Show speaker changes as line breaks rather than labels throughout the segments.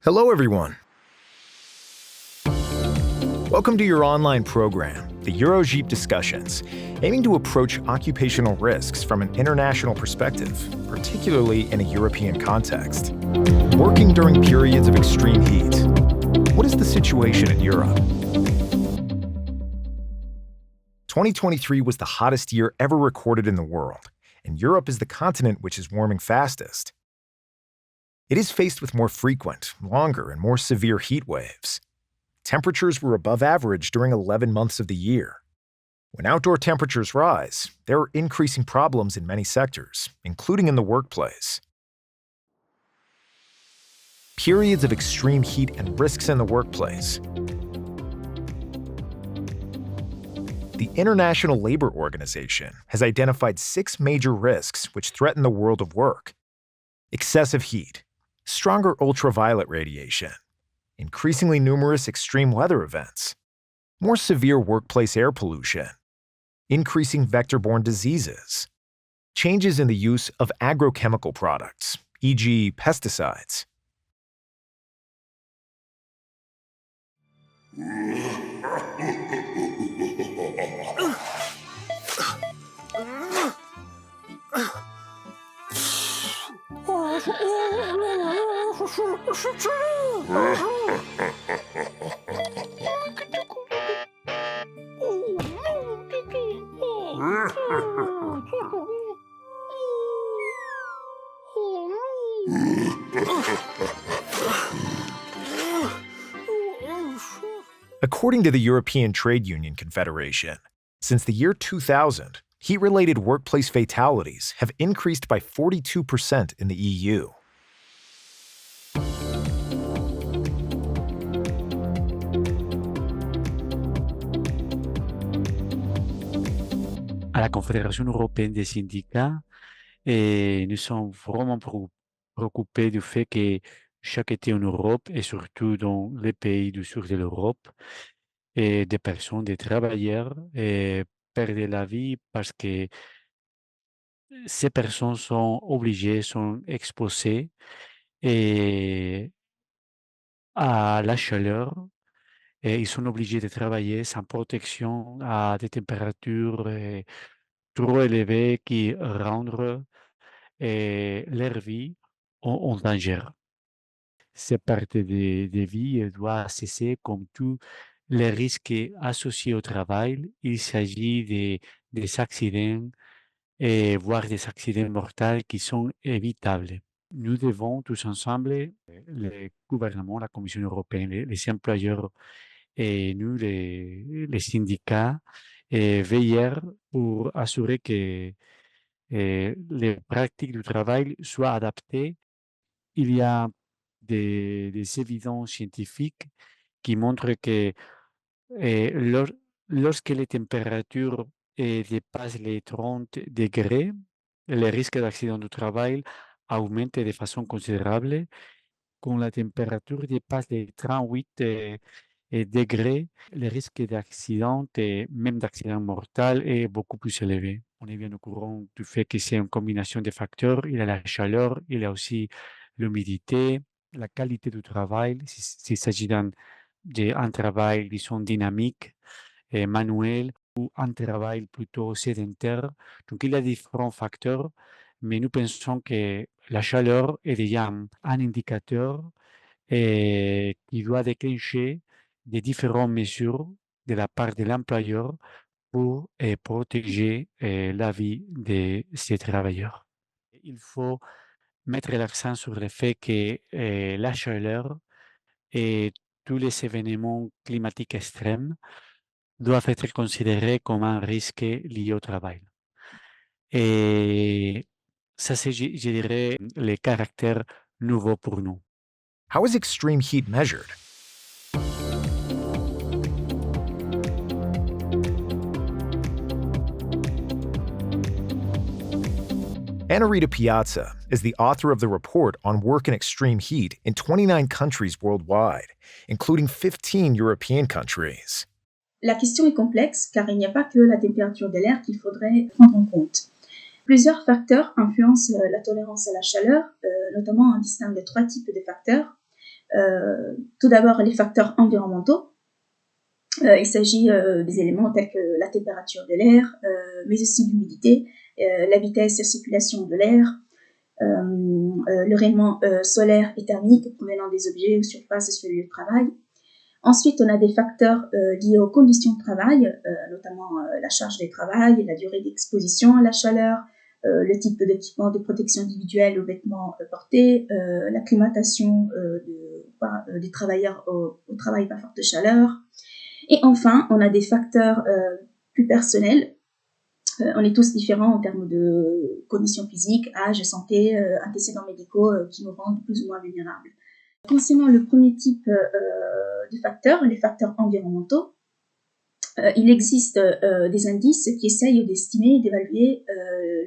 Hello, everyone. Welcome to your online program, the EuroJeep Discussions, aiming to approach occupational risks from an international perspective, particularly in a European context. Working during periods of extreme heat. What is the situation in Europe? 2023 was the hottest year ever recorded in the world, and Europe is the continent which is warming fastest. It is faced with more frequent, longer, and more severe heat waves. Temperatures were above average during 11 months of the year. When outdoor temperatures rise, there are increasing problems in many sectors, including in the workplace. Periods of extreme heat and risks in the workplace. The International Labor Organization has identified 6 major risks which threaten the world of work: excessive heat, stronger ultraviolet radiation, increasingly numerous extreme weather events, more severe workplace air pollution, increasing vector-borne diseases, changes in the use of agrochemical products, e.g. pesticides. According to the European Trade Union Confederation, since the year 2000, heat-related workplace fatalities have increased by 42% in the EU.
À la Confédération européenne des syndicats, nous sommes vraiment préoccupés du fait que chaque été en Europe, et surtout dans les pays du sud de l'Europe, des personnes, des travailleurs perdent la vie parce que ces personnes sont obligées, sont exposées et à la chaleur et ils sont obligés de travailler sans protection à des températures trop élevées qui rendent leur vie en danger. Cette perte de vie doit cesser comme tous les risques associés au travail. Il s'agit des accidents voire des accidents mortels qui sont évitables. Nous devons tous ensemble, les gouvernements, la Commission européenne, les employeurs et nous, les syndicats, veiller pour assurer que les pratiques du travail soient adaptées. Il y a des évidences scientifiques qui montrent que lorsque les températures dépassent les 30 degrés, le risque d'accident du travail augmente de façon considérable. Quand la température dépasse les 38 degrés, le risque d'accident, même d'accident mortel, est beaucoup plus élevé. On est bien au courant du fait que c'est une combinaison de facteurs. Il y a la chaleur, il y a aussi l'humidité, la qualité du travail, s'il s'agit d'un travail, disons, dynamique, manuel, ou un travail plutôt sédentaire. Donc, il y a différents facteurs, mais nous pensons que la chaleur est déjà un indicateur qui doit déclencher des différentes mesures de la part de l'employeur pour protéger la vie de ces travailleurs. Il faut mettre l'accent sur le fait que la chaleur et tous les événements climatiques extrêmes doivent être considérés comme un risque lié au travail. Et ça, c'est, je dirais, les caractères nouveaux pour nous.
How is extreme heat measured? Annarita Piazza is the author of the report on work in extreme heat in 29 countries worldwide, including 15 European countries.
La question est complexe car il n'y a pas que la température de l'air qu'il faudrait prendre en compte. Plusieurs facteurs influencent la tolérance à la chaleur, notamment on distingue 3 types de facteurs. Tout d'abord, les facteurs environnementaux. Il s'agit des éléments tels que la température de l'air, mais aussi l'humidité, la vitesse de circulation de l'air, le rayonnement solaire et thermique provenant des objets ou surfaces sur le lieu de travail. Ensuite, on a des facteurs liés aux conditions de travail, notamment la charge de travail, la durée d'exposition à la chaleur, le type d'équipement de protection individuelle aux vêtements portés, l'acclimatation des travailleurs au travail par forte chaleur. Et enfin, on a des facteurs plus personnels. On est tous différents en termes de conditions physiques, âge, santé, antécédents médicaux qui nous rendent plus ou moins vulnérables. Concernant le premier type de facteurs, les facteurs environnementaux, il existe des indices qui essayent d'estimer et d'évaluer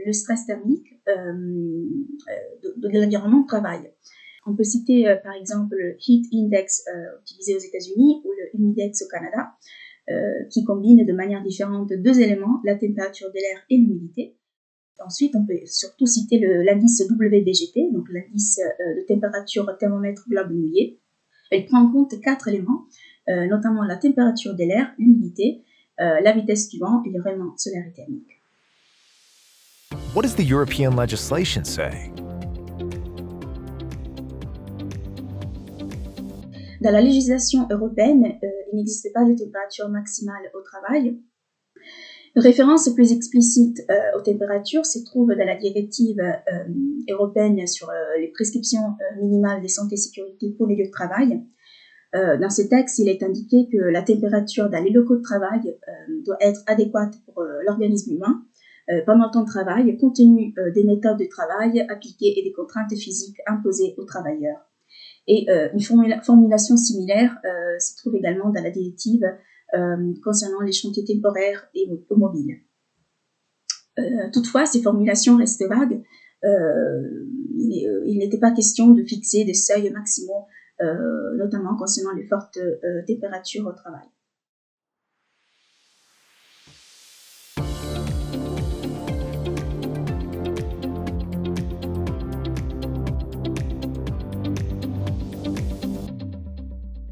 le stress thermique de l'environnement de travail. On peut citer par exemple le Heat Index utilisé aux États-Unis ou le Humidex au Canada, qui combine de manière différente deux éléments, la température de l'air et l'humidité. Ensuite, on peut surtout citer l'indice WBGT, donc l'indice de température thermomètre globe mouillé. Elle prend en compte 4 éléments, notamment la température de l'air, l'humidité, la vitesse du vent et le rayonnement solaire et thermique.
What does the European legislation say?
Dans la législation européenne, il n'existe pas de température maximale au travail. Une référence plus explicite aux températures se trouve dans la directive européenne sur les prescriptions minimales de santé et sécurité pour les lieux de travail. Dans ce texte, il est indiqué que la température dans les locaux de travail doit être adéquate pour l'organisme humain pendant le temps de travail, compte tenu des méthodes de travail appliquées et des contraintes physiques imposées aux travailleurs. Et une formulation similaire se trouve également dans la directive concernant les chantiers temporaires et mobiles. Toutefois, ces formulations restent vagues. Il n'était pas question de fixer des seuils maximaux, notamment concernant les fortes températures au travail.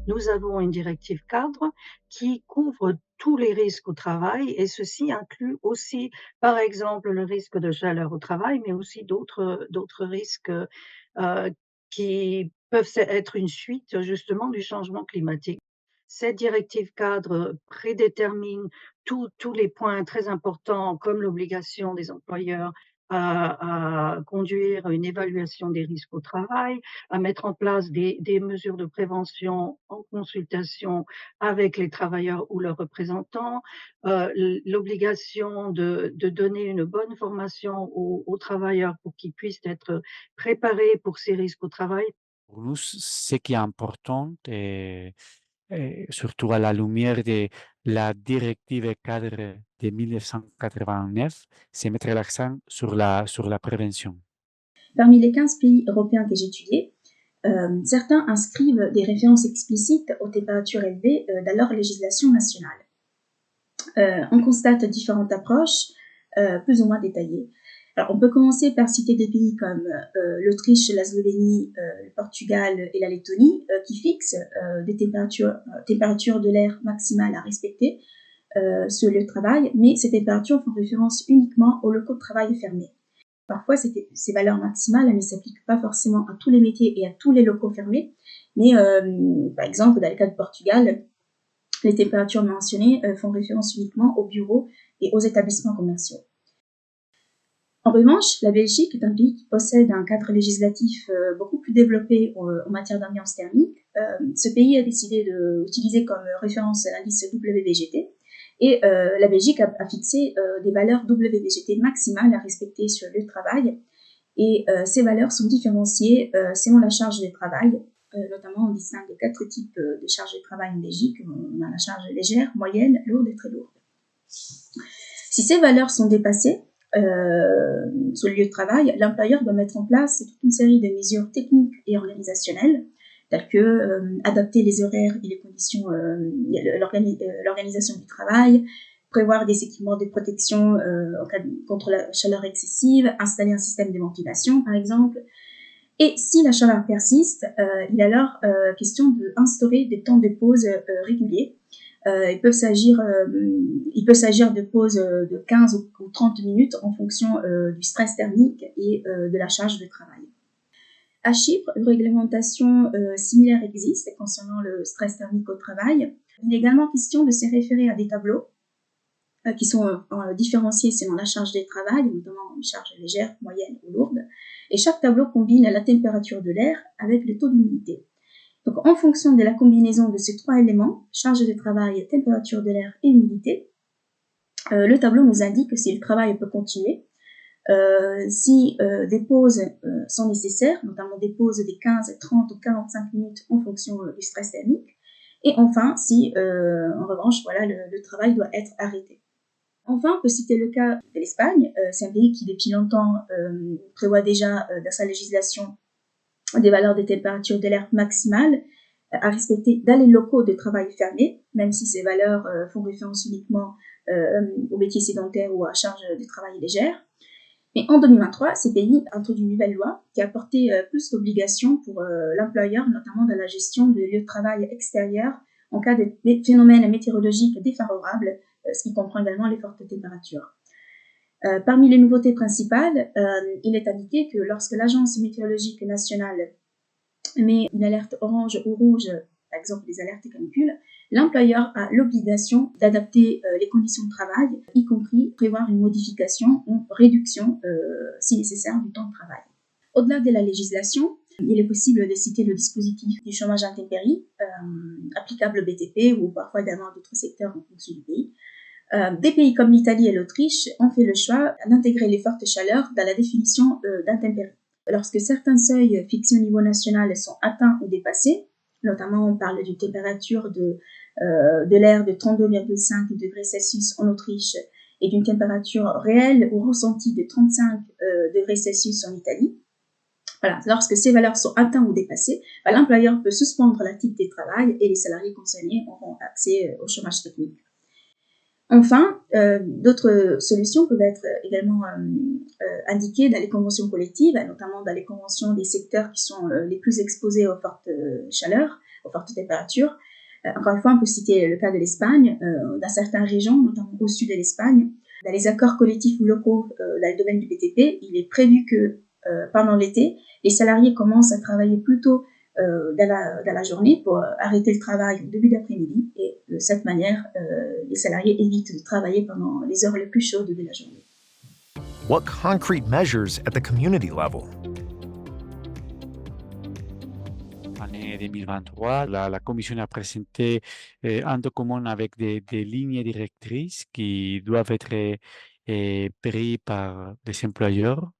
Nous avons une directive cadre qui couvre tous les risques au travail et ceci inclut aussi, par exemple, le risque de chaleur au travail, mais aussi d'autres risques qui peuvent être une suite justement du changement climatique. Cette directive cadre prédétermine tous les points très importants comme l'obligation des employeurs à conduire une évaluation des risques au travail, à mettre en place des mesures de prévention en consultation avec les travailleurs ou leurs représentants, l'obligation de donner une bonne formation aux travailleurs pour qu'ils puissent être préparés pour ces risques au travail.
Pour nous, ce qui est important, surtout à la lumière de la directive cadre de 1989, c'est mettre l'accent sur la prévention.
Parmi les 15 pays européens que j'ai étudiés, certains inscrivent des références explicites aux températures élevées dans leur législation nationale. On constate différentes approches, plus ou moins détaillées. Alors, on peut commencer par citer des pays comme l'Autriche, la Slovénie, le Portugal et la Lettonie, qui fixent des températures de l'air maximales à respecter sur le lieu de travail, mais ces températures font référence uniquement aux locaux de travail fermés. Parfois, ces valeurs maximales ne s'appliquent pas forcément à tous les métiers et à tous les locaux fermés, mais par exemple, dans le cas du Portugal, les températures mentionnées font référence uniquement aux bureaux et aux établissements commerciaux. En revanche, la Belgique est un pays qui possède un cadre législatif beaucoup plus développé en matière d'ambiance thermique. Ce pays a décidé d'utiliser comme référence l'indice WBGT et la Belgique a fixé des valeurs WBGT maximales à respecter sur le lieu de travail. Et ces valeurs sont différenciées selon la charge de travail. Notamment, on distingue 4 types de charges de travail en Belgique. On a la charge légère, moyenne, lourde et très lourde. Si ces valeurs sont dépassées, sur le lieu de travail, l'employeur doit mettre en place toute une série de mesures techniques et organisationnelles, telles que adapter les horaires et les conditions, l'organisation du travail, prévoir des équipements de protection contre la chaleur excessive, installer un système de ventilation, par exemple. Et si la chaleur persiste, il est alors question d'instaurer des temps de pause réguliers. Il peut s'agir de pauses de 15 ou 30 minutes en fonction du stress thermique et de la charge de travail. À Chypre, une réglementation similaire existe concernant le stress thermique au travail. Il est également question de se référer à des tableaux qui sont différenciés selon la charge de travail, notamment une charge légère, moyenne ou lourde. Et chaque tableau combine la température de l'air avec le taux d'humidité. Donc, en fonction de la combinaison de ces trois éléments, charge de travail, température de l'air et humidité, le tableau nous indique si le travail peut continuer, si des pauses sont nécessaires, notamment des pauses de 15, 30 ou 45 minutes en fonction du stress thermique, et enfin si, en revanche, voilà, le travail doit être arrêté. Enfin, on peut citer le cas de l'Espagne. C'est un pays qui, depuis longtemps, prévoit déjà dans sa législation des valeurs de température de l'air maximale à respecter dans les locaux de travail fermés, même si ces valeurs font référence uniquement aux métiers sédentaires ou à charge de travail légère. Mais en 2023, ces pays ont introduit une nouvelle loi qui a apporté plus d'obligations pour l'employeur, notamment dans la gestion de lieux de travail extérieurs en cas de phénomènes météorologiques défavorables, ce qui comprend également les fortes températures. Parmi les nouveautés principales, il est indiqué que lorsque l'Agence météorologique nationale met une alerte orange ou rouge, par exemple les alertes canicule, l'employeur a l'obligation d'adapter les conditions de travail, y compris prévoir une modification ou réduction, si nécessaire, du temps de travail. Au-delà de la législation, il est possible de citer le dispositif du chômage intempérie, applicable au BTP ou parfois également à d'autres secteurs en fonction du pays. Des pays comme l'Italie et l'Autriche ont fait le choix d'intégrer les fortes chaleurs dans la définition d'intempérie. Lorsque certains seuils fixés au niveau national sont atteints ou dépassés, notamment on parle d'une température de l'air de 32,5 degrés Celsius en Autriche et d'une température réelle ou ressentie de 35 degrés Celsius en Italie. Voilà, lorsque ces valeurs sont atteintes ou dépassées, l'employeur peut suspendre l'activité de travail et les salariés concernés auront accès au chômage technique. Enfin, d'autres solutions peuvent être également indiquées dans les conventions collectives, notamment dans les conventions des secteurs qui sont les plus exposés aux fortes chaleurs, aux fortes températures. Encore une fois, on peut citer le cas de l'Espagne. Dans certaines régions, notamment au sud de l'Espagne, dans les accords collectifs locaux dans le domaine du BTP, il est prévu que pendant l'été, les salariés commencent à travailler plus tôt dans la journée pour arrêter le travail au début d'après-midi et de cette manière, les salariés évitent de travailler pendant les heures les plus chaudes de la journée.
What concrete measures at the community level?
Année 2023, la Commission a présenté un document avec des lignes directrices qui doivent être prises par les employeurs.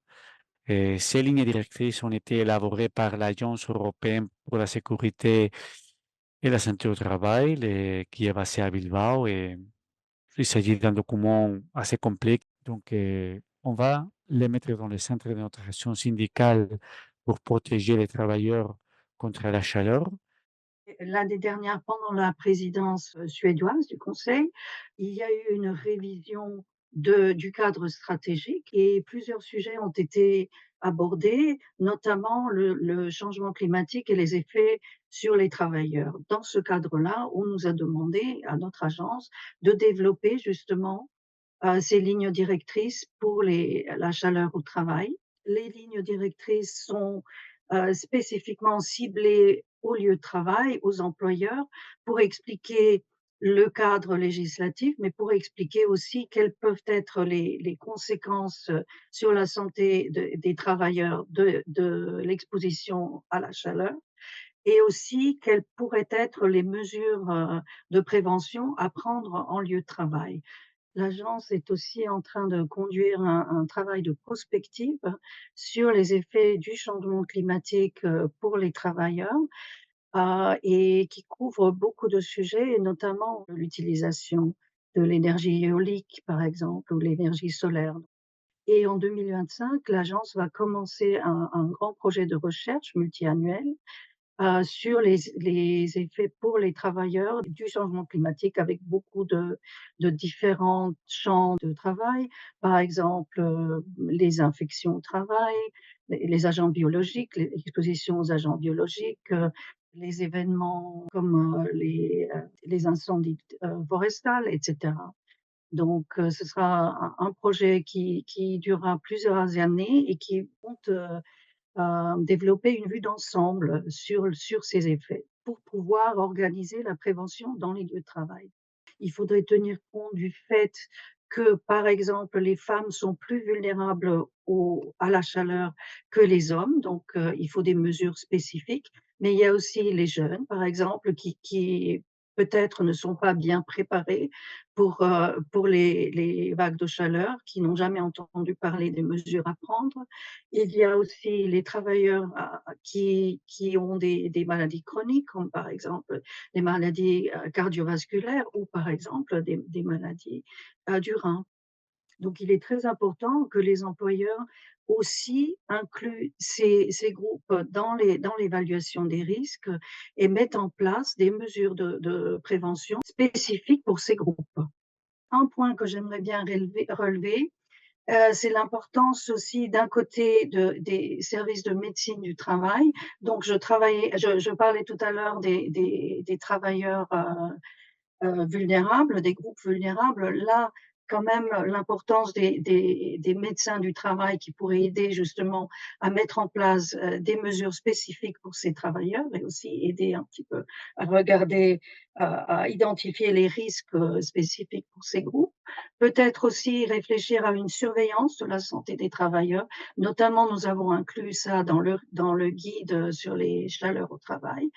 Ces lignes directrices ont été élaborées par l'Agence européenne pour la sécurité et la santé au travail, qui est basée à Bilbao. Et il s'agit d'un document assez complexe. Donc, on va les mettre dans le centre de notre action syndicale pour protéger les travailleurs contre la chaleur.
L'année dernière, pendant la présidence suédoise du Conseil, il y a eu une révision du cadre stratégique et plusieurs sujets ont été abordés, notamment le changement climatique et les effets sur les travailleurs. Dans ce cadre-là, on nous a demandé, à notre agence, de développer justement ces lignes directrices pour la chaleur au travail. Les lignes directrices sont spécifiquement ciblées au lieu de travail, aux employeurs, pour expliquer le cadre législatif, mais pour expliquer aussi quelles peuvent être les conséquences sur la santé des travailleurs de l'exposition à la chaleur et aussi quelles pourraient être les mesures de prévention à prendre en lieu de travail. L'agence est aussi en train de conduire un travail de prospective sur les effets du changement climatique, pour les travailleurs, et qui couvre beaucoup de sujets et notamment l'utilisation de l'énergie éolique, par exemple, ou l'énergie solaire. Et en 2025, l'agence va commencer un grand projet de recherche multiannuel sur les effets pour les travailleurs du changement climatique avec beaucoup de différents champs de travail. Par exemple, les infections au travail, les agents biologiques, l'exposition aux agents biologiques, les événements comme les incendies forestales, etc. Donc, ce sera un projet qui durera plusieurs années et qui compte développer une vue d'ensemble sur ces effets pour pouvoir organiser la prévention dans les lieux de travail. Il faudrait tenir compte du fait que, par exemple, les femmes sont plus vulnérables à la chaleur que les hommes, donc il faut des mesures spécifiques. Mais il y a aussi les jeunes, par exemple, qui peut-être ne sont pas bien préparés pour les vagues de chaleur, qui n'ont jamais entendu parler des mesures à prendre. Il y a aussi les travailleurs qui ont des maladies chroniques, comme par exemple des maladies cardiovasculaires ou par exemple des maladies du rein. Donc il est très important que les employeurs aussi incluent ces groupes dans l'évaluation des risques et mettent en place des mesures de prévention spécifiques pour ces groupes. Un point que j'aimerais bien relever, c'est l'importance aussi d'un côté des services de médecine du travail. Donc je parlais tout à l'heure des travailleurs vulnérables, des groupes vulnérables. Là, quand même, l'importance des médecins du travail qui pourraient aider justement à mettre en place des mesures spécifiques pour ces travailleurs et aussi aider un petit peu à regarder, à identifier les risques spécifiques pour ces groupes. Peut-être aussi réfléchir à une surveillance de la santé des travailleurs. Notamment, nous avons inclus ça dans le guide sur les chaleurs au travail.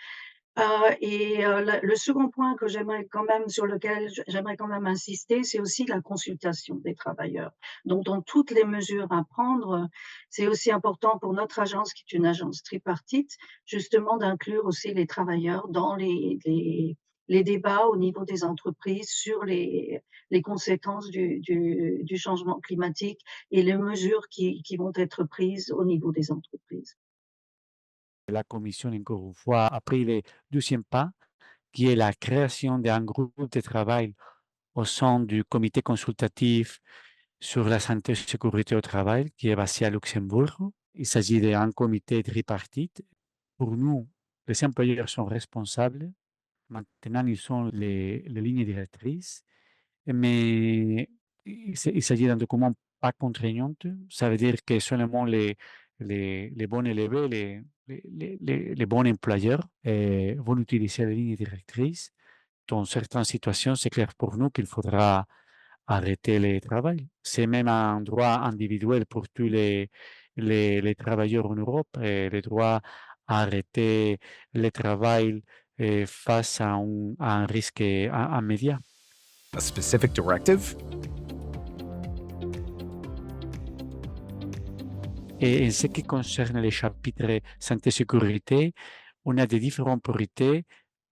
Le second point que sur lequel j'aimerais quand même insister, c'est aussi la consultation des travailleurs. Donc dans toutes les mesures à prendre, c'est aussi important pour notre agence, qui est une agence tripartite, justement d'inclure aussi les travailleurs dans les débats au niveau des entreprises sur les conséquences du changement climatique et les mesures qui vont être prises au niveau des entreprises.
La Commission, encore une fois, a pris le deuxième pas, qui est la création d'un groupe de travail au sein du comité consultatif sur la santé et sécurité au travail, qui est basé à Luxembourg. Il s'agit d'un comité tripartite. Pour nous, les employeurs sont responsables. Maintenant, ils sont les lignes directrices, mais il s'agit d'un document pas contraignant. Ça veut dire que seulement les bons élèves, les bons employeurs vont utiliser les lignes directrices. Dans certaines situations, c'est clair pour nous qu'il faudra arrêter le travail. C'est même un droit individuel pour tous les travailleurs en Europe, le droit à arrêter le travail face à un risque immédiat.
A specific directive?
Et en ce qui concerne les chapitres santé-sécurité, on a des différentes priorités,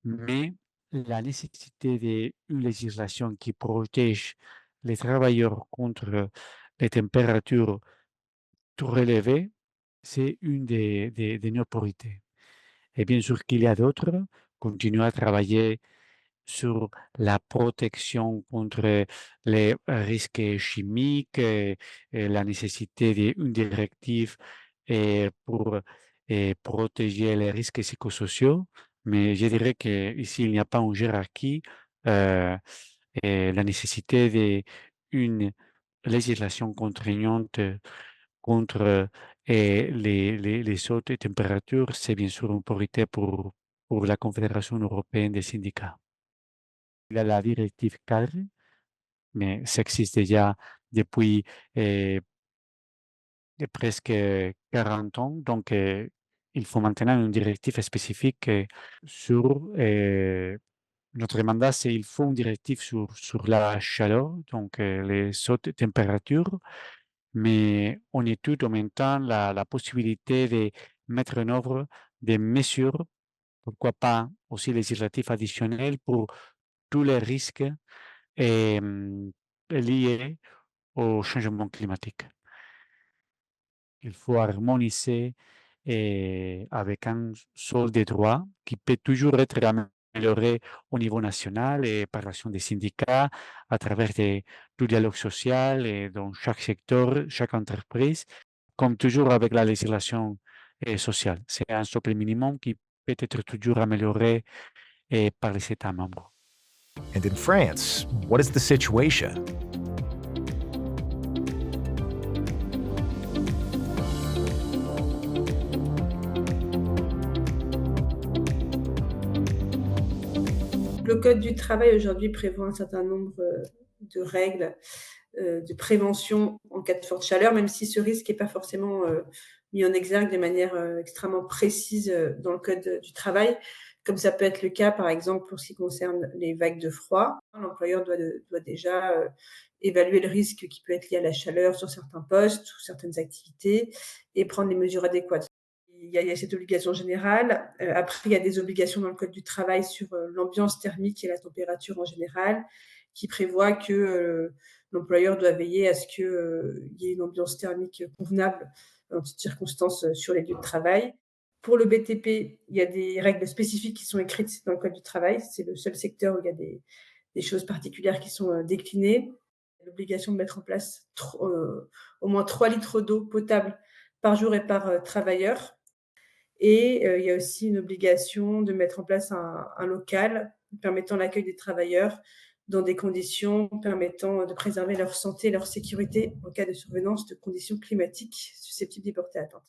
mais la nécessité d'une législation qui protège les travailleurs contre les températures trop élevées, c'est une de nos priorités. Et bien sûr qu'il y a d'autres, continuer à travailler sur la protection contre les risques chimiques, et la nécessité d'une directive pour protéger les risques psychosociaux. Mais je dirais qu'ici, il n'y a pas une hiérarchie. euh, et la nécessité d'une législation contraignante contre les hautes températures, c'est bien sûr une priorité pour la Confédération européenne des syndicats. Il y a la directive cadre, mais ça existe déjà depuis presque 40 ans. Donc, il faut maintenant une directive spécifique sur notre mandat, c'est il faut une directive sur la chaleur, donc les hautes températures, mais on étudie en même temps la possibilité de mettre en œuvre des mesures, pourquoi pas aussi législatives additionnelles pour tous les risques liés au changement climatique. Il faut harmoniser avec un sol de droit qui peut toujours être amélioré au niveau national et par l'action des syndicats à travers du dialogue social et dans chaque secteur, chaque entreprise. comme toujours avec la législation sociale. C'est un socle minimum qui peut être toujours amélioré par les États membres.
And in France, what is the situation?
Le Code du travail aujourd'hui prévoit un certain nombre de règles de prévention en cas de forte chaleur, même si ce risque n'est pas forcément mis en exergue de manière extrêmement précise dans le Code du travail, comme ça peut être le cas, par exemple, pour ce qui concerne les vagues de froid. L'employeur doit déjà évaluer le risque qui peut être lié à la chaleur sur certains postes ou certaines activités et prendre les mesures adéquates. Il y a cette obligation générale. Après, il y a des obligations dans le Code du travail sur l'ambiance thermique et la température en général, qui prévoit que l'employeur doit veiller à ce qu'il y ait une ambiance thermique convenable en toutes circonstances sur les lieux de travail. Pour le BTP, il y a des règles spécifiques qui sont écrites dans le Code du travail. C'est le seul secteur où il y a des choses particulières qui sont déclinées. L'obligation de mettre en place au moins 3 litres d'eau potable par jour et par travailleur. Et il y a aussi une obligation de mettre en place un local permettant l'accueil des travailleurs dans des conditions permettant de préserver leur santé et leur sécurité en cas de survenance de conditions climatiques susceptibles d'y porter atteinte.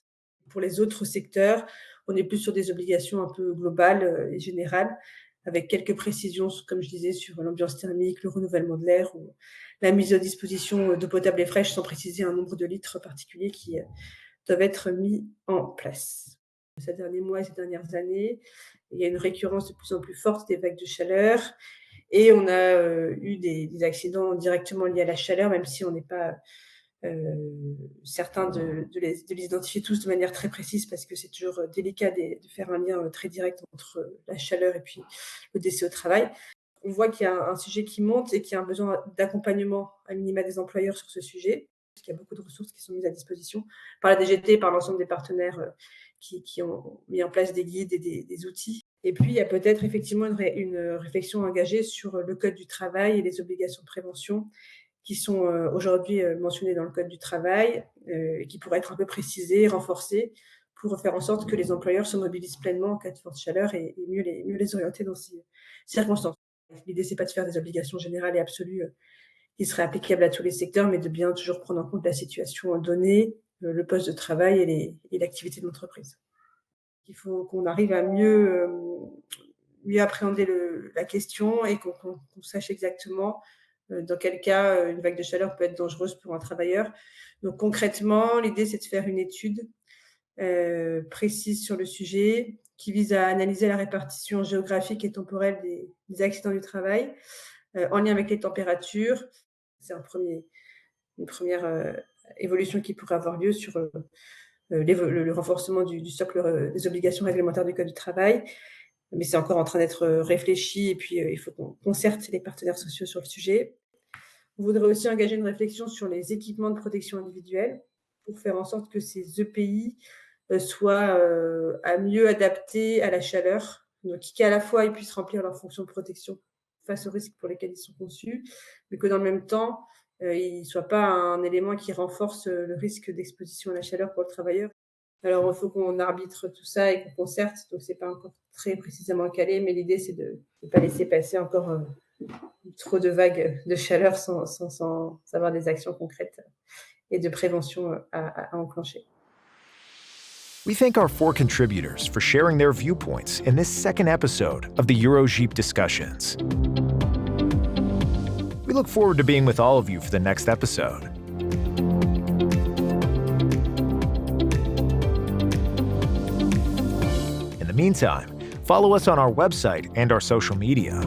Pour les autres secteurs, on est plus sur des obligations un peu globales et générales, avec quelques précisions, comme je disais, sur l'ambiance thermique, le renouvellement de l'air ou la mise à disposition d'eau potable et fraîche, sans préciser un nombre de litres particuliers qui doivent être mis en place. Ces derniers mois et ces dernières années, il y a une récurrence de plus en plus forte des vagues de chaleur et on a eu des accidents directement liés à la chaleur, même si on n'est pas certain de les identifier tous de manière très précise parce que c'est toujours délicat de faire un lien très direct entre la chaleur et puis le décès au travail. On voit qu'il y a un sujet qui monte et qu'il y a un besoin d'accompagnement à minima des employeurs sur ce sujet, parce qu'il y a beaucoup de ressources qui sont mises à disposition par la DGT, par l'ensemble des partenaires qui ont mis en place des guides et des outils. Et puis, il y a peut-être effectivement une réflexion engagée sur le Code du travail et les obligations de prévention qui sont aujourd'hui mentionnées dans le Code du travail et qui pourraient être un peu précisées, renforcées, pour faire en sorte que les employeurs se mobilisent pleinement en cas de forte chaleur et mieux les orienter dans ces circonstances. L'idée, c'est pas de faire des obligations générales et absolues qui seraient applicables à tous les secteurs, mais de bien toujours prendre en compte la situation donnée, le poste de travail et l'activité de l'entreprise. Il faut qu'on arrive à mieux appréhender la question et qu'on sache exactement dans quel cas une vague de chaleur peut être dangereuse pour un travailleur. Donc concrètement, l'idée, c'est de faire une étude précise sur le sujet qui vise à analyser la répartition géographique et temporelle des accidents du travail en lien avec les températures. C'est une première évolution qui pourrait avoir lieu sur le renforcement du socle des obligations réglementaires du Code du travail. Mais c'est encore en train d'être réfléchi et puis il faut qu'on concerte les partenaires sociaux sur le sujet. On voudrait aussi engager une réflexion sur les équipements de protection individuelle pour faire en sorte que ces EPI soient à mieux adaptés à la chaleur, donc qu'à la fois ils puissent remplir leur fonction de protection face aux risques pour lesquels ils sont conçus, mais que dans le même temps, ils ne soient pas un élément qui renforce le risque d'exposition à la chaleur pour le travailleur. Alors, il faut qu'on arbitre tout ça et qu'on concerte, donc c'est pas encore très précisément calé, mais l'idée, c'est de ne pas laisser passer encore trop de vagues de chaleur sans avoir des actions concrètes et de prévention à enclencher.
We thank our 4 contributors for sharing their viewpoints in this second episode of the EuroJeep discussions. We look forward to being with all of you for the next episode. In the meantime, follow us on our website and our social media.